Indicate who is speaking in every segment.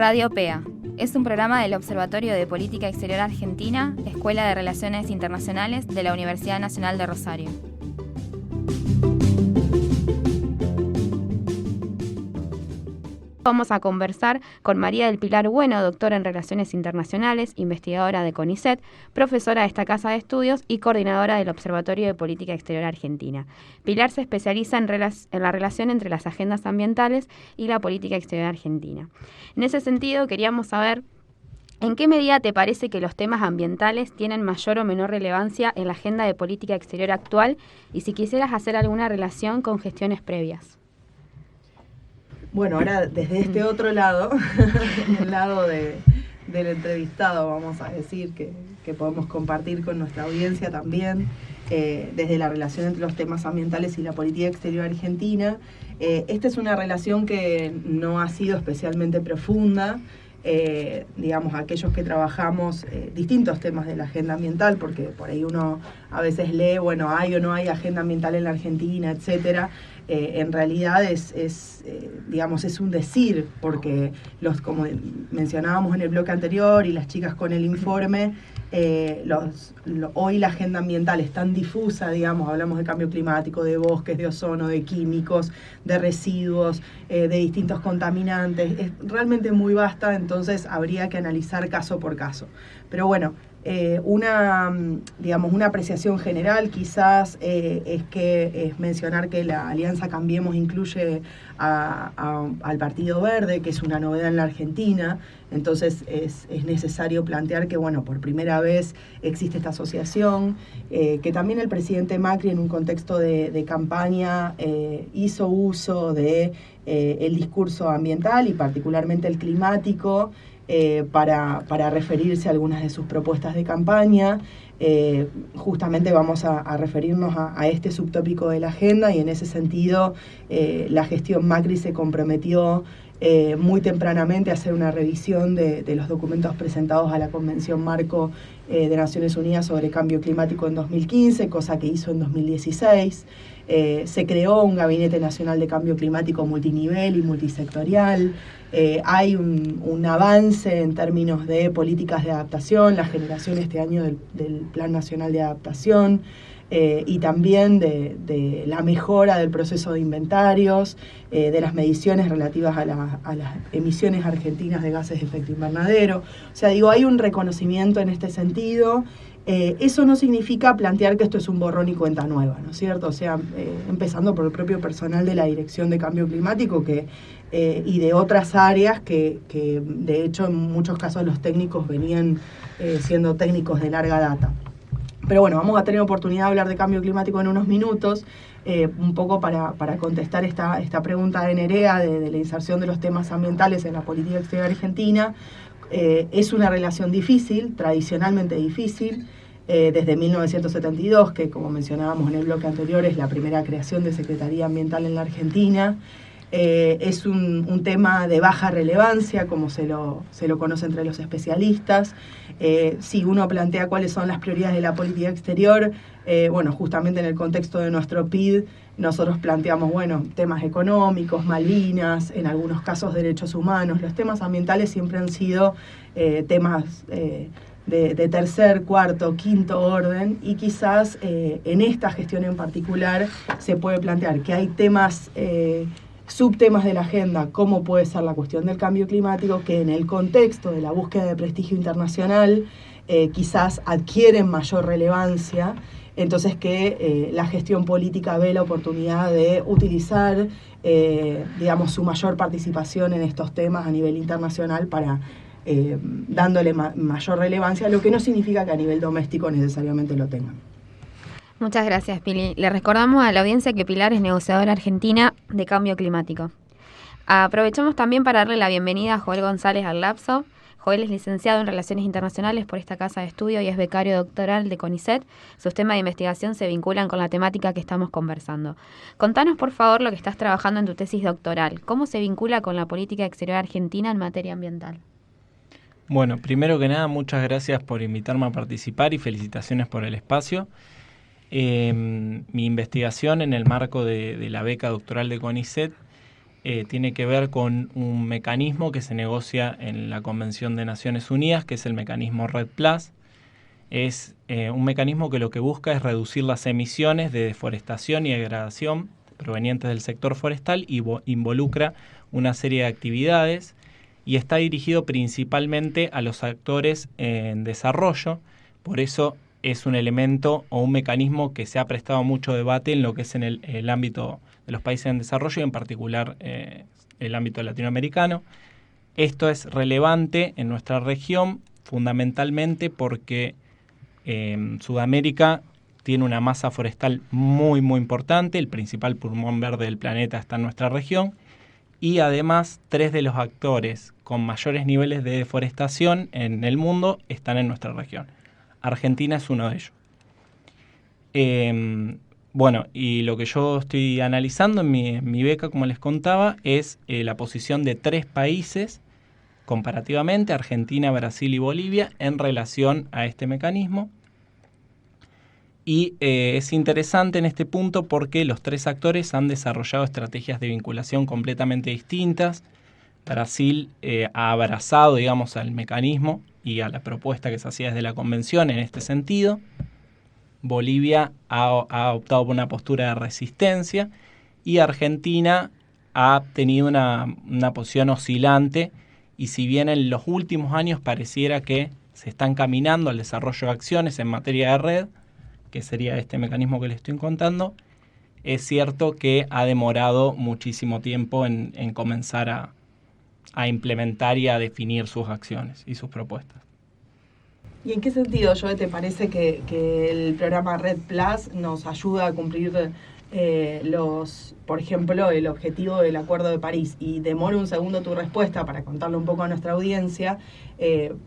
Speaker 1: Radio PEA. Es un programa del Observatorio de Política Exterior Argentina, Escuela de Relaciones Internacionales de la Universidad Nacional de Rosario. Vamos a conversar con María del Pilar Bueno, doctora en Relaciones Internacionales, investigadora de CONICET, profesora de esta casa de estudios y coordinadora del Observatorio de Política Exterior Argentina. Pilar se especializa en la relación entre las agendas ambientales y la política exterior argentina. En ese sentido, queríamos saber ¿en qué medida te parece que los temas ambientales tienen mayor o menor relevancia en la agenda de política exterior actual y si quisieras hacer alguna relación con gestiones previas?
Speaker 2: Bueno, ahora desde este otro lado, el lado del entrevistado, vamos a decir, que podemos compartir con nuestra audiencia también, desde la relación entre los temas ambientales y la política exterior argentina. Esta es una relación que no ha sido especialmente profunda. Digamos, aquellos que trabajamos distintos temas de la agenda ambiental, porque por ahí uno a veces lee, bueno, hay o no hay agenda ambiental en la Argentina, etcétera. En realidad digamos, es un decir, porque como mencionábamos en el bloque anterior y las chicas con el informe, hoy la agenda ambiental es tan difusa, digamos, hablamos de cambio climático, de bosques, de ozono, de químicos, de residuos, de distintos contaminantes, es realmente muy vasta, entonces habría que analizar caso por caso. Pero bueno, una apreciación general quizás es mencionar que la Alianza Cambiemos incluye al Partido Verde, que es una novedad en la Argentina, entonces es necesario plantear que, bueno, por primera vez existe esta asociación, que también el presidente Macri en un contexto de campaña hizo uso de el discurso ambiental y particularmente el climático, para referirse a algunas de sus propuestas de campaña. Justamente vamos a referirnos a este subtópico de la agenda y en ese sentido la gestión Macri se comprometió muy tempranamente a hacer una revisión de los documentos presentados a la Convención Marco de Naciones Unidas sobre Cambio Climático en 2015, cosa que hizo en 2016. Se creó un Gabinete Nacional de Cambio Climático multinivel y multisectorial. Hay un avance en términos de políticas de adaptación, la generación este año del Plan Nacional de Adaptación, y también de la mejora del proceso de inventarios, de las mediciones relativas a las emisiones argentinas de gases de efecto invernadero. O sea, hay un reconocimiento en este sentido. Eso no significa plantear que esto es un borrón y cuenta nueva, ¿no es cierto? O sea, empezando por el propio personal de la Dirección de Cambio Climático y de otras áreas que de hecho en muchos casos los técnicos venían siendo técnicos de larga data. Pero bueno, vamos a tener oportunidad de hablar de cambio climático en unos minutos, un poco para contestar esta pregunta de Nerea de la inserción de los temas ambientales en la política exterior argentina. Es una relación difícil, tradicionalmente difícil, desde 1972, que como mencionábamos en el bloque anterior, es la primera creación de Secretaría Ambiental en la Argentina. Es un tema de baja relevancia, como se lo conoce entre los especialistas. Si uno plantea cuáles son las prioridades de la política exterior, bueno, justamente en el contexto de nuestro PID, nosotros planteamos, bueno, temas económicos, Malvinas, en algunos casos derechos humanos. Los temas ambientales siempre han sido temas de tercer, cuarto, quinto orden, y quizás en esta gestión en particular se puede plantear que hay temas subtemas de la agenda, como puede ser la cuestión del cambio climático, que en el contexto de la búsqueda de prestigio internacional quizás adquieren mayor relevancia, entonces que la gestión política ve la oportunidad de utilizar digamos, su mayor participación en estos temas a nivel internacional para dándole mayor relevancia, lo que no significa que a nivel doméstico necesariamente lo tengan.
Speaker 1: Muchas gracias, Pili. Le recordamos a la audiencia que Pilar es negociadora argentina de cambio climático. Aprovechamos también para darle la bienvenida a Joel González al Lapso. Joel es licenciado en Relaciones Internacionales por esta casa de estudio y es becario doctoral de CONICET. Sus temas de investigación se vinculan con la temática que estamos conversando. Contanos, por favor, lo que estás trabajando en tu tesis doctoral. ¿Cómo se vincula con la política exterior argentina en materia ambiental?
Speaker 3: Bueno, primero que nada, muchas gracias por invitarme a participar y felicitaciones por el espacio. Mi investigación en el marco de la beca doctoral de CONICET tiene que ver con un mecanismo que se negocia en la Convención de Naciones Unidas, que es el mecanismo REDD+. Es un mecanismo que lo que busca es reducir las emisiones de deforestación y degradación provenientes del sector forestal y involucra una serie de actividades y está dirigido principalmente a los actores en desarrollo. Por eso es un elemento o un mecanismo que se ha prestado mucho debate en lo que es en el ámbito de los países en desarrollo y en particular el ámbito latinoamericano. Esto es relevante en nuestra región fundamentalmente porque Sudamérica tiene una masa forestal muy muy importante, el principal pulmón verde del planeta está en nuestra región y además 3 de los actores con mayores niveles de deforestación en el mundo están en nuestra región. Argentina es uno de ellos. Bueno, y lo que yo estoy analizando en mi beca, como les contaba, es la posición de 3 países comparativamente, Argentina, Brasil y Bolivia, en relación a este mecanismo. Y es interesante en este punto porque los 3 actores han desarrollado estrategias de vinculación completamente distintas. Brasil ha abrazado, digamos, al mecanismo y a la propuesta que se hacía desde la convención en este sentido. Bolivia ha optado por una postura de resistencia y Argentina ha tenido una posición oscilante y si bien en los últimos años pareciera que se está encaminando al desarrollo de acciones en materia de red, que sería este mecanismo que les estoy contando, es cierto que ha demorado muchísimo tiempo en comenzar a implementar y a definir sus acciones y sus propuestas.
Speaker 2: ¿Y en qué sentido, Joe, te parece que el programa REDD+ nos ayuda a cumplir por ejemplo, el objetivo del Acuerdo de París? Y demoro un segundo tu respuesta para contarle un poco a nuestra audiencia,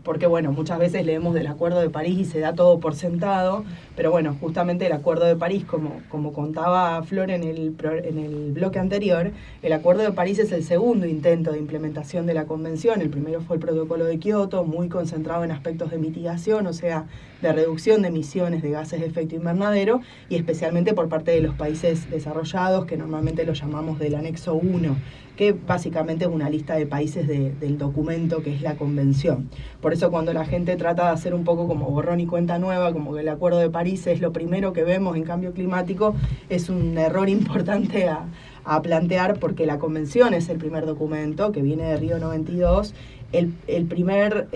Speaker 2: porque bueno, muchas veces leemos del Acuerdo de París y se da todo por sentado, pero bueno, justamente el Acuerdo de París, como contaba Flor en el bloque anterior, el Acuerdo de París es el segundo intento de implementación de la Convención. El primero fue el Protocolo de Kioto, muy concentrado en aspectos de mitigación, o sea, de reducción de emisiones de gases de efecto invernadero, y especialmente por parte de los países desarrollados, que normalmente lo llamamos del anexo 1, que básicamente es una lista de países del documento que es la convención. Por eso cuando la gente trata de hacer un poco como borrón y cuenta nueva, como que el Acuerdo de París es lo primero que vemos en cambio climático, es un error importante a plantear, porque la convención es el primer documento que viene de Río 92. El primer,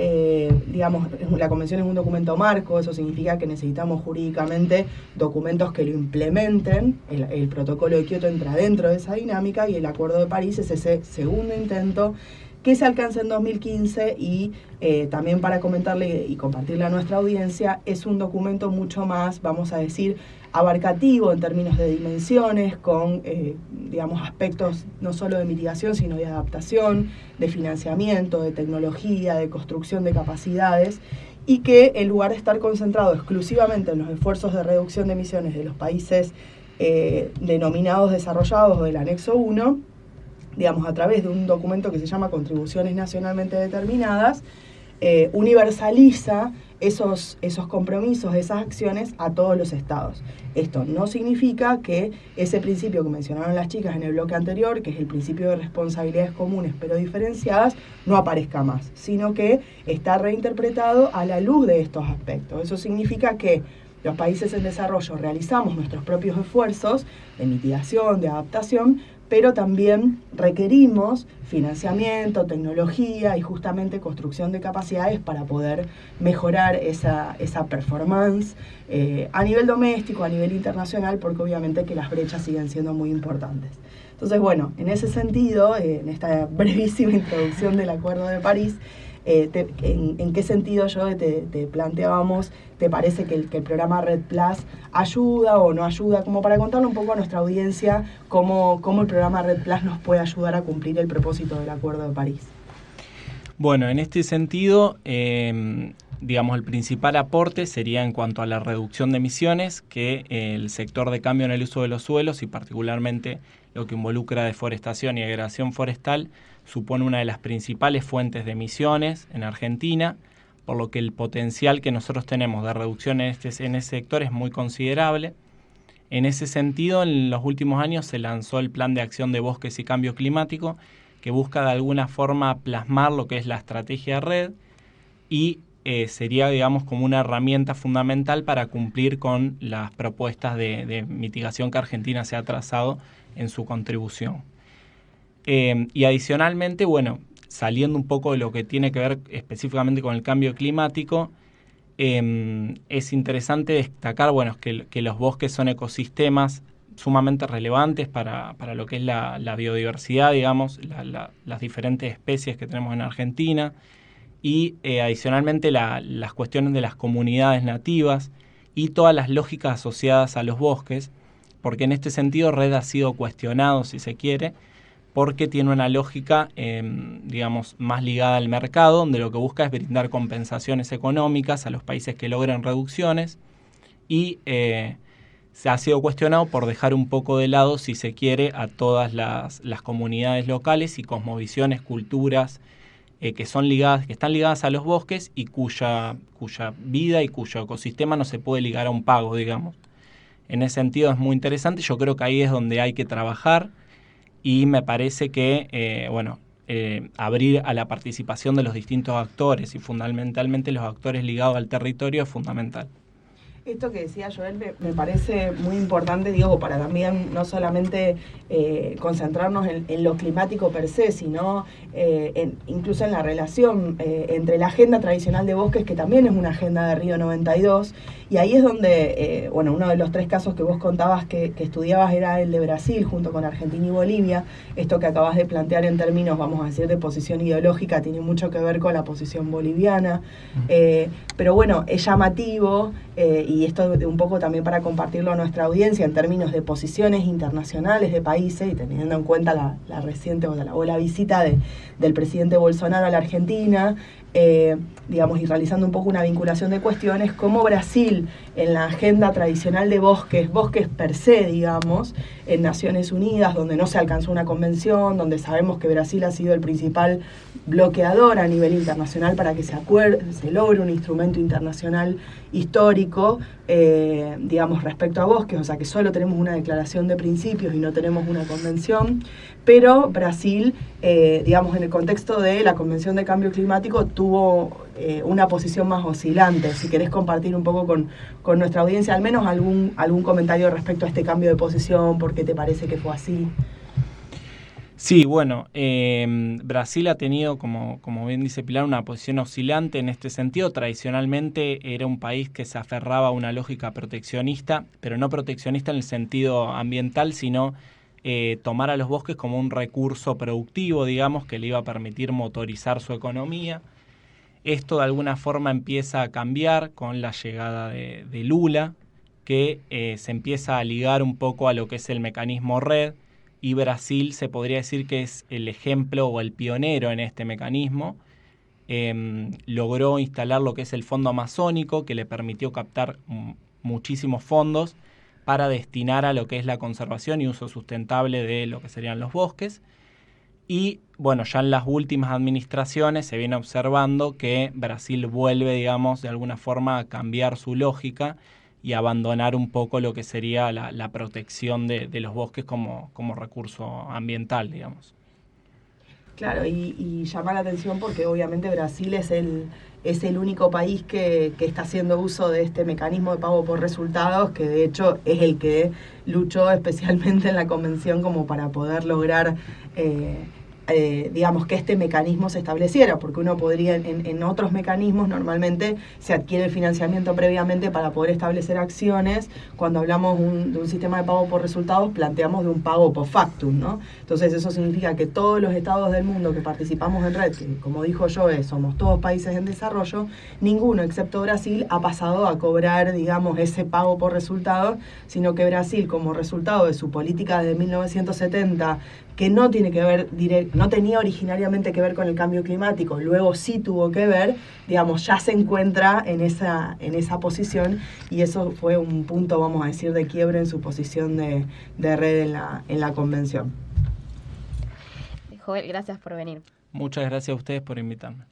Speaker 2: digamos, la convención es un documento marco, eso significa que necesitamos jurídicamente documentos que lo implementen. El protocolo de Kioto entra dentro de esa dinámica y el Acuerdo de París es ese segundo intento que se alcanza en 2015 y también para comentarle y compartirle a nuestra audiencia, es un documento mucho más, vamos a decir, abarcativo en términos de dimensiones, con digamos, aspectos no solo de mitigación, sino de adaptación, de financiamiento, de tecnología, de construcción de capacidades, y que en lugar de estar concentrado exclusivamente en los esfuerzos de reducción de emisiones de los países denominados desarrollados o del anexo 1, digamos, a través de un documento que se llama Contribuciones Nacionalmente Determinadas, universaliza esos compromisos, esas acciones a todos los estados. Esto no significa que ese principio que mencionaron las chicas en el bloque anterior, que es el principio de responsabilidades comunes pero diferenciadas, no aparezca más, sino que está reinterpretado a la luz de estos aspectos. Eso significa que los países en desarrollo realizamos nuestros propios esfuerzos de mitigación, de adaptación, pero también requerimos financiamiento, tecnología y justamente construcción de capacidades para poder mejorar esa performance a nivel doméstico, a nivel internacional, porque obviamente que las brechas siguen siendo muy importantes. Entonces, bueno, en ese sentido, en esta brevísima introducción del Acuerdo de París, ¿en qué sentido, yo te planteábamos, te parece que el programa REDD+ ayuda o no ayuda? Como para contarle un poco a nuestra audiencia cómo el programa REDD+ nos puede ayudar a cumplir el propósito del Acuerdo de París.
Speaker 3: Bueno, en este sentido, digamos, el principal aporte sería en cuanto a la reducción de emisiones, que el sector de cambio en el uso de los suelos y particularmente lo que involucra deforestación y degradación forestal supone una de las principales fuentes de emisiones en Argentina, por lo que el potencial que nosotros tenemos de reducción en ese sector es muy considerable. En ese sentido, en los últimos años se lanzó el Plan de Acción de Bosques y Cambio Climático, que busca de alguna forma plasmar lo que es la estrategia REDD y sería, digamos, como una herramienta fundamental para cumplir con las propuestas de mitigación que Argentina se ha trazado en su contribución. Y adicionalmente, bueno, saliendo un poco de lo que tiene que ver específicamente con el cambio climático, es interesante destacar, bueno, que los bosques son ecosistemas sumamente relevantes para lo que es la biodiversidad, digamos, las diferentes especies que tenemos en Argentina, y adicionalmente las cuestiones de las comunidades nativas y todas las lógicas asociadas a los bosques, porque en este sentido REDD ha sido cuestionado, si se quiere, porque tiene una lógica, digamos, más ligada al mercado, donde lo que busca es brindar compensaciones económicas a los países que logren reducciones, y se ha sido cuestionado por dejar un poco de lado, si se quiere, a todas las comunidades locales y cosmovisiones, culturas, que están ligadas a los bosques y cuya vida y cuyo ecosistema no se puede ligar a un pago, digamos. En ese sentido es muy interesante, yo creo que ahí es donde hay que trabajar y me parece que, abrir a la participación de los distintos actores y fundamentalmente los actores ligados al territorio es fundamental.
Speaker 2: Esto que decía Joel me parece muy importante, digo, para también no solamente concentrarnos en lo climático per se, sino incluso en la relación entre la agenda tradicional de bosques, que también es una agenda de Río 92, y ahí es donde, uno de los 3 casos que vos contabas que estudiabas era el de Brasil, junto con Argentina y Bolivia. Esto que acabas de plantear en términos, vamos a decir, de posición ideológica, tiene mucho que ver con la posición boliviana, pero bueno, es llamativo, y esto un poco también para compartirlo a nuestra audiencia en términos de posiciones internacionales de países y teniendo en cuenta la reciente o la visita del presidente Bolsonaro a la Argentina, digamos, y realizando un poco una vinculación de cuestiones, como Brasil en la agenda tradicional de bosques per se, digamos, en Naciones Unidas, donde no se alcanzó una convención, donde sabemos que Brasil ha sido el principal bloqueador a nivel internacional para que se logre un instrumento internacional histórico, digamos, respecto a bosques, o sea que solo tenemos una declaración de principios y no tenemos una convención, pero Brasil, digamos, en el contexto de la Convención de Cambio Climático, tuvo una posición más oscilante. Si querés compartir un poco con nuestra audiencia, al menos algún comentario respecto a este cambio de posición, ¿por qué te parece que fue así?
Speaker 3: Sí, bueno, Brasil ha tenido, como bien dice Pilar, una posición oscilante en este sentido. Tradicionalmente era un país que se aferraba a una lógica proteccionista, pero no proteccionista en el sentido ambiental, sino tomar a los bosques como un recurso productivo, digamos, que le iba a permitir motorizar su economía. Esto de alguna forma empieza a cambiar con la llegada de Lula, que se empieza a ligar un poco a lo que es el mecanismo REDD, y Brasil se podría decir que es el ejemplo o el pionero en este mecanismo. Logró instalar lo que es el Fondo Amazónico, que le permitió captar muchísimos fondos para destinar a lo que es la conservación y uso sustentable de lo que serían los bosques. Y bueno, ya en las últimas administraciones se viene observando que Brasil vuelve, digamos, de alguna forma a cambiar su lógica y abandonar un poco lo que sería la protección de los bosques como recurso ambiental, digamos.
Speaker 2: Claro, y llama la atención porque obviamente Brasil es el único país que está haciendo uso de este mecanismo de pago por resultados, que de hecho es el que luchó especialmente en la convención como para poder lograr digamos, que este mecanismo se estableciera, porque uno podría, en otros mecanismos normalmente se adquiere el financiamiento previamente para poder establecer acciones. Cuando hablamos de un sistema de pago por resultados, planteamos de un pago post factum, ¿no? Entonces eso significa que todos los estados del mundo que participamos en REDD, que como dijo Joe, somos todos países en desarrollo, ninguno excepto Brasil ha pasado a cobrar, digamos, ese pago por resultados, sino que Brasil, como resultado de su política de 1970, que no tenía originariamente que ver con el cambio climático, luego sí tuvo que ver, digamos, ya se encuentra en esa posición, y eso fue un punto, vamos a decir, de quiebre en su posición de REDD en la convención.
Speaker 1: Joel, gracias por venir.
Speaker 3: Muchas gracias a ustedes por invitarme.